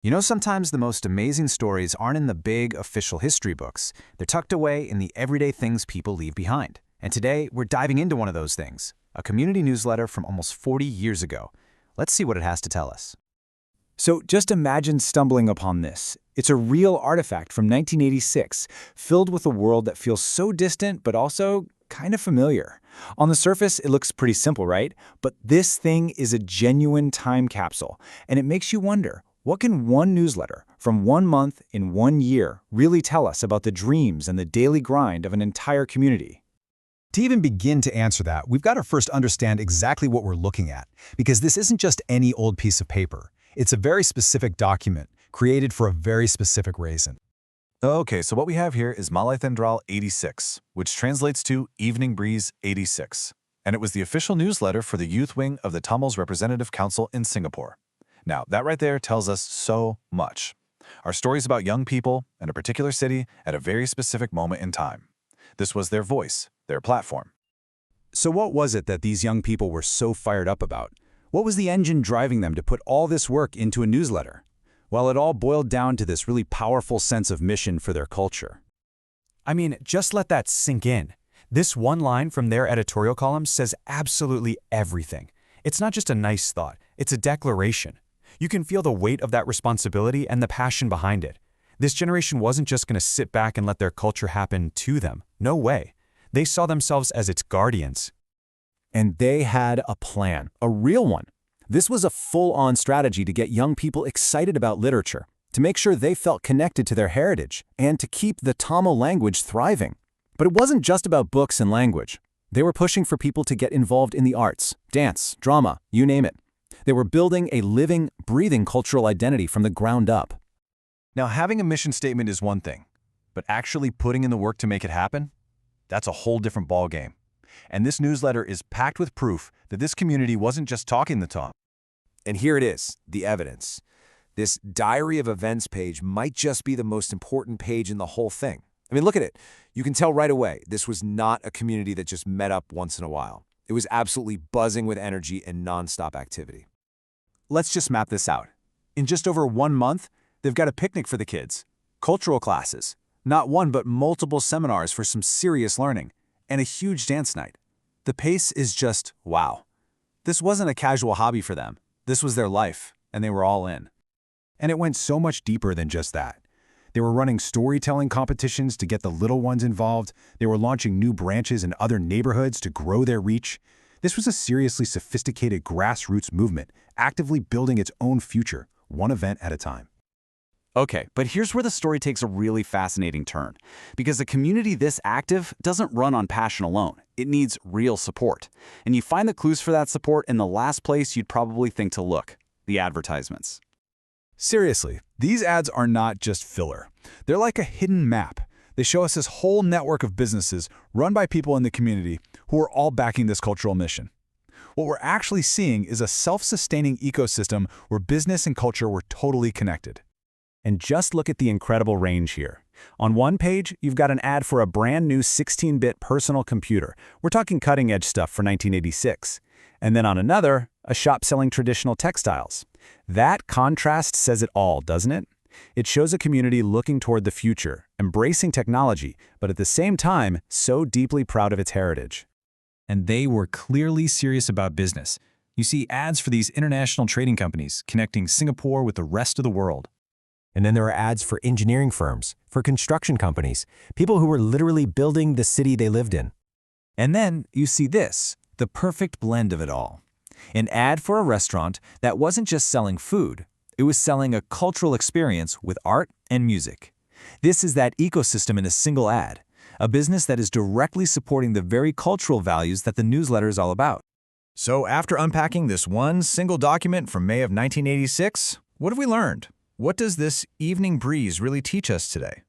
You know, sometimes the most amazing stories aren't in the big official history books. They're tucked away in the everyday things people leave behind. And today, we're diving into one of those things, a community newsletter from almost 40 years ago. Let's see what it has to tell us. So just imagine stumbling upon this. It's a real artifact from 1986, filled with a world that feels so distant but also kind of familiar. On the surface, it looks pretty simple, right? But this thing is a genuine time capsule, and it makes you wonder, what can one newsletter from 1 month in 1 year really tell us about the dreams and the daily grind of an entire community? To even begin to answer that, we've got to first understand exactly what we're looking at, because this isn't just any old piece of paper. It's a very specific document, created for a very specific reason. Okay, so what we have here is Maalai Thendral 86, which translates to Evening Breeze 86. And it was the official newsletter for the Youth Wing of the Tamil's Representative Council in Singapore. Now, that right there tells us so much. Our stories about young people in a particular city at a very specific moment in time. This was their voice, their platform. So what was it that these young people were so fired up about? What was the engine driving them to put all this work into a newsletter? Well, it all boiled down to this really powerful sense of mission for their culture. I mean, just let that sink in. This one line from their editorial column says absolutely everything. It's not just a nice thought, it's a declaration. You can feel the weight of that responsibility and the passion behind it. This generation wasn't just going to sit back and let their culture happen to them. No way. They saw themselves as its guardians. And they had a plan, a real one. This was a full-on strategy to get young people excited about literature, to make sure they felt connected to their heritage, and to keep the Tamil language thriving. But it wasn't just about books and language. They were pushing for people to get involved in the arts, dance, drama, you name it. They were building a living, breathing cultural identity from the ground up. Now, having a mission statement is one thing, but actually putting in the work to make it happen? That's a whole different ballgame. And this newsletter is packed with proof that this community wasn't just talking the talk. And here it is, the evidence. This diary of events page might just be the most important page in the whole thing. I mean, look at it. You can tell right away, this was not a community that just met up once in a while. It was absolutely buzzing with energy and nonstop activity. Let's just map this out. In just over 1 month, they've got a picnic for the kids, cultural classes, not one but multiple seminars for some serious learning, and a huge dance night. The pace is just wow. This wasn't a casual hobby for them. This was their life, and they were all in. And it went so much deeper than just that. They were running storytelling competitions to get the little ones involved. They were launching new branches in other neighborhoods to grow their reach. This was a seriously sophisticated grassroots movement, actively building its own future, one event at a time. Okay, but here's where the story takes a really fascinating turn. Because a community this active doesn't run on passion alone. It needs real support. And you find the clues for that support in the last place you'd probably think to look, the advertisements. Seriously, these ads are not just filler. They're like a hidden map. They show us this whole network of businesses run by people in the community who are all backing this cultural mission. What we're actually seeing is a self-sustaining ecosystem where business and culture were totally connected. And just look at the incredible range here. On one page, you've got an ad for a brand new 16-bit personal computer. We're talking cutting-edge stuff for 1986. And then on another, a shop selling traditional textiles. That contrast says it all, doesn't it? It shows a community looking toward the future, embracing technology, but at the same time, so deeply proud of its heritage. And they were clearly serious about business. You see ads for these international trading companies connecting Singapore with the rest of the world. And then there are ads for engineering firms, for construction companies, people who were literally building the city they lived in. And then you see this, the perfect blend of it all. An ad for a restaurant that wasn't just selling food, it was selling a cultural experience with art and music. This is that ecosystem in a single ad, a business that is directly supporting the very cultural values that the newsletter is all about. So after unpacking this one single document from May of 1986, what have we learned? What does this Evening Breeze really teach us today?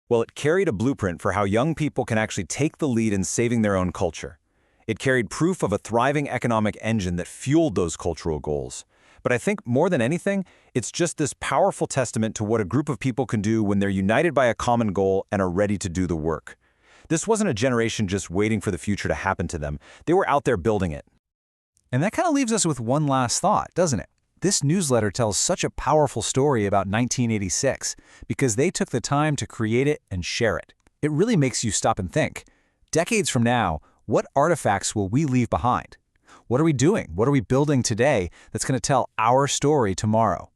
Well, it carried a blueprint for how young people can actually take the lead in saving their own culture. It carried proof of a thriving economic engine that fueled those cultural goals. But I think more than anything, it's just this powerful testament to what a group of people can do when they're united by a common goal and are ready to do the work. This wasn't a generation just waiting for the future to happen to them. They were out there building it. And that kind of leaves us with one last thought, doesn't it? This newsletter tells such a powerful story about 1986 because they took the time to create it and share it. It really makes you stop and think. Decades from now, what artifacts will we leave behind? What are we doing? What are we building today that's going to tell our story tomorrow?